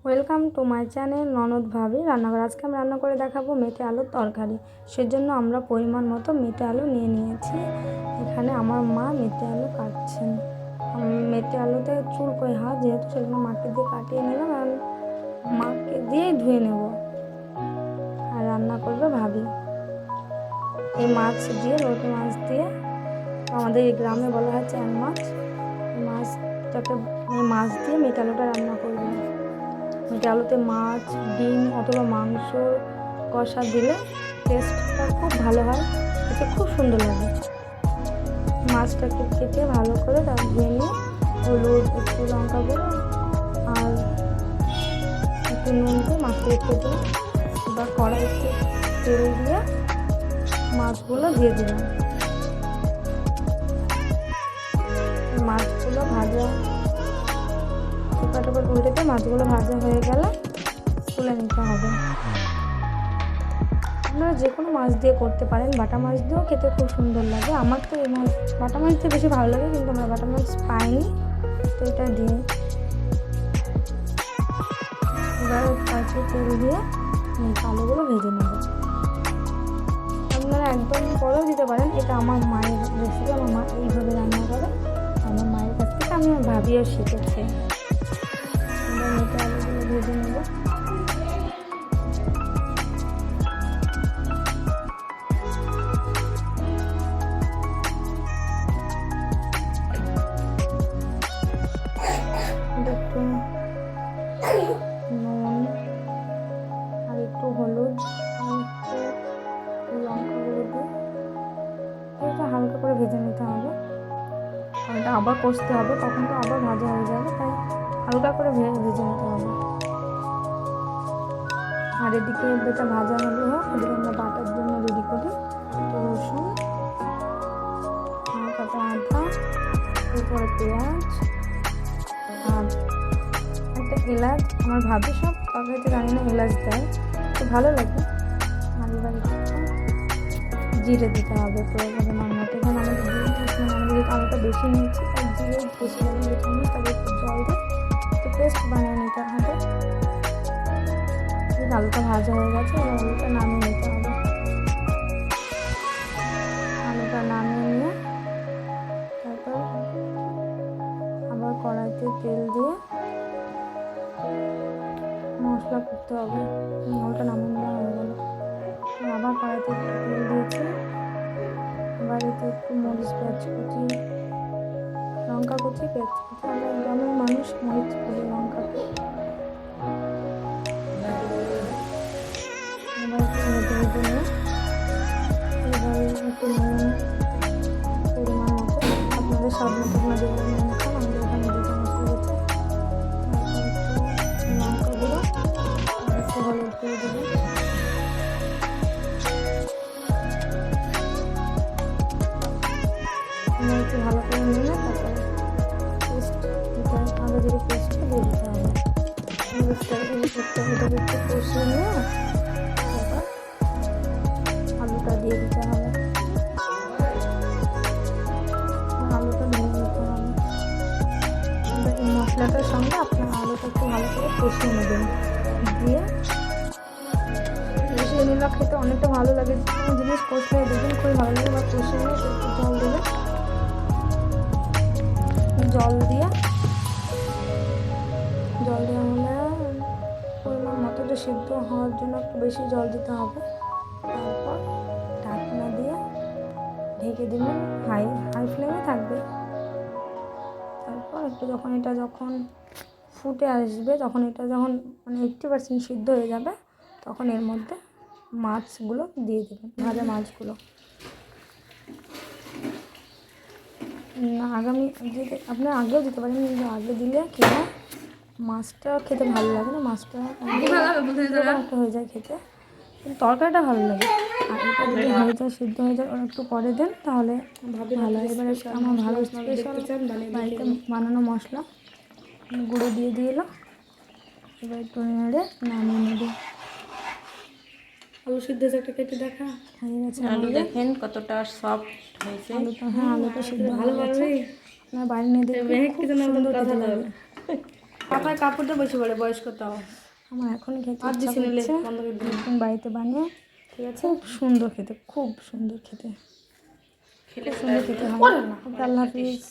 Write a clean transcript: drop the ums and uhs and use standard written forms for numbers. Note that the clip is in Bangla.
ওয়েলকাম টু মাই চ্যানেল ননদ ভাবি রান্নাঘর। আজকে আমি রান্না করে দেখাবো মেটে আলুর তরকারি। সেজন্য আমরা পরিমাণ মতো মেটে আলু নিয়ে নিয়েছি। এখানে আমার মা মেটে আলু কাটছেন। মেটে আলুতে চুলকোয় হাত, যেহেতু সেজন্য মাকে দিয়ে কাটিয়ে নিলাম, আর মাকে দিয়েই ধুয়ে নেব। আর রান্না করবে ভাবি। এই মাছ দিয়ে, লোটে মাছ দিয়ে, আমাদের এই গ্রামে বলা হয় চ্যাং মাছ। এই মাছ দিয়ে মেটে আলুটা রান্না করবো। মেটে আলুতে মাছ, ডিম অথবা মাংস কষা দিলে টেস্টটা খুব ভালো হয়, এতে খুব সুন্দর লাগে। মাছটাকে কেটে ভালো করে তার ধুয়ে নিয়ে হলুদ, একটু লঙ্কা গুঁড়ো আর একটু নুন দিয়ে মাছটা রেখে দিলাম। এবার কড়াইতে তেল দিয়ে মাছগুলো দিয়ে দিলাম। মাছগুলো ভাজা এবার উল্টে মাছগুলো ভাজা হয়ে গেলে তুলে নিতে হবে। আপনারা যে কোনো মাছ দিয়ে করতে পারেন, বাটা মাছ দিয়েও খেতে খুব সুন্দর লাগে। আমার তো এই মাছ বাটা মাছ দিয়ে বেশি ভালো লাগে, কিন্তু আমরা বাটা মাছ পাইনি, তো এটা দিয়ে এবার কড়াইতে তেল দিয়ে আলুগুলো ভেজে নেব। আপনারা একদম পরেও দিতে পারেন, এটা আমার মায়ের রেসিপি। আমার মা এইভাবে রান্না করে, আমার মায়ের কাছ থেকে আমি ভাবিও শিখেছি। মেটে আলুগুলো ভেজে নেব। একটু নুন আর একটু হলুদ আর একটু লঙ্কা গুঁড়ো দিয়ে এটা হালকা করে ভেজে নিতে হবে। এটা আবার কষতে হবে, তখন তো আবার ভাজা হয়ে যাবে, তাই হালকা করে ভেজে নিতে হবে। আর এদিকে এটা ভাজা হলে হোক, এদিকে আমরা বাটার জন্য রেডি করি। তো রসুন, তারপরে আদা, এরপরে পেঁয়াজ আর একটা এলাচ। আমার ভাবি সব তরকারিতে জানি না এলাচ দেয়, তো ভালো লাগে। আর এবার একটু জিরে দিতে হবে পরিমাণ মতো। এখানে আমাদের আলুটা বেশি নিয়েছি, তাই জিরে বেশি লাগে। তবে একটু জল দিয়ে একটু পেস্ট বানিয়ে নিতে হবে। আলুটা ভাজা হয়ে গেছে, এবার আলুটা নামিয়ে নিতে হবে। আলুটা নামিয়ে নিয়ে তারপর আবার কড়াইতে তেল দিয়ে মশলা করতে হবে। আলুটা নামিয়ে নেওয়া হয়ে গেল, আবার কড়াইতে একটু তেল দিয়েছি। এবার এতে একটু মরিচ, পেঁয়াজ কুচি, লঙ্কা কুচি, পেঁয়াজ কুচি, আমরা গ্রামের মানুষ মরিচ করি, লঙ্কাকে এবার একটু ভেজে ভেজে নিয়ে এবার একটু নুন পরিমাণ মতো, আপনাদের স্বাদ মতো আপনার যেগুলো নুন খান, আমাদের এখানে 2 চামচ লেগেছে। তারপর একটু লঙ্কা গুঁড়ো আর একটু হলুদ গুঁড়ো দেবো। একটু ভালো করে নিয়ে তারপরে পেস্ট দিতে হবে, আদা জিরে পেস্টটা দিয়ে দিতে হবে। এটাকে একটু কষিয়ে নিয়ে তারপর আলুটা দিয়ে দিতে হবে। আলুটা ভেজে দিতে হবে। এই মশলাটার সঙ্গে আপনার আলুটা একটু ভালো করে কষিয়ে নেবেন। দিয়ে কষিয়ে নিলে খেতে অনেকটা ভালো লাগে। কোনো জিনিস কষলে দেখবেন খুবই ভালো লাগে। বা কষিয়ে নিয়ে একটু জল দেবেন। জল দেওয়া হলে পরিমাণ মতো যে সিদ্ধ হওয়ার জন্য একটু বেশি জল দিতে হবে। তারপর ঢাকনা দিয়ে ঢেকে দিবেন, হাই ফ্লেমে থাকবে। তারপর যখন এটা ফুটে আসবে, যখন 80% সিদ্ধ হয়ে যাবে, তখন এর মধ্যে মাছগুলো দিয়ে দেবেন, ভাজা মাছগুলো। আপনি আগেও দিতে পারেন, কিন্তু আগে দিলে কি হয়, মাছটা খেতে ভালো লাগে না, মাছটা একটা হয়ে যায় খেতে, কিন্তু তরকারিটা ভালো লাগে। আর এটা যদি হয়ে যায়, সিদ্ধ হয়ে যায়, একটু পরে দেন, তাহলে ভালো হয়। এবার আমার ভালো স্পেশাল বাড়িতে বানানো মশলা গুঁড়ো দিয়ে দিলাম। এবার একটু নেড়ে নামিয়ে নেবে। আলু সিদ্ধ একটা কেটে দেখা হয়ে গেছে। আলু দেখেন কতটা সফট হয়েছে। আলুটা সিদ্ধ ভালো হবে। আপনার বাড়ি নিয়ে দেখবেন খুব সুন্দর খেতে লাগে। মাথায় কাপড় দিয়ে বসে পড়ে বয়স্ক তাও। আমার এখনই খেতে আর ইচ্ছা দিছি নিলে করছে। বন্ধ করে দিন। নতুন বাড়িতে বানিয়ে ঠিক আছে, খুব সুন্দর খেতে, খুব সুন্দর খেতে, খেলে খুব সুন্দর খেতে হয়। করে না। আল্লাহ হাফিজ।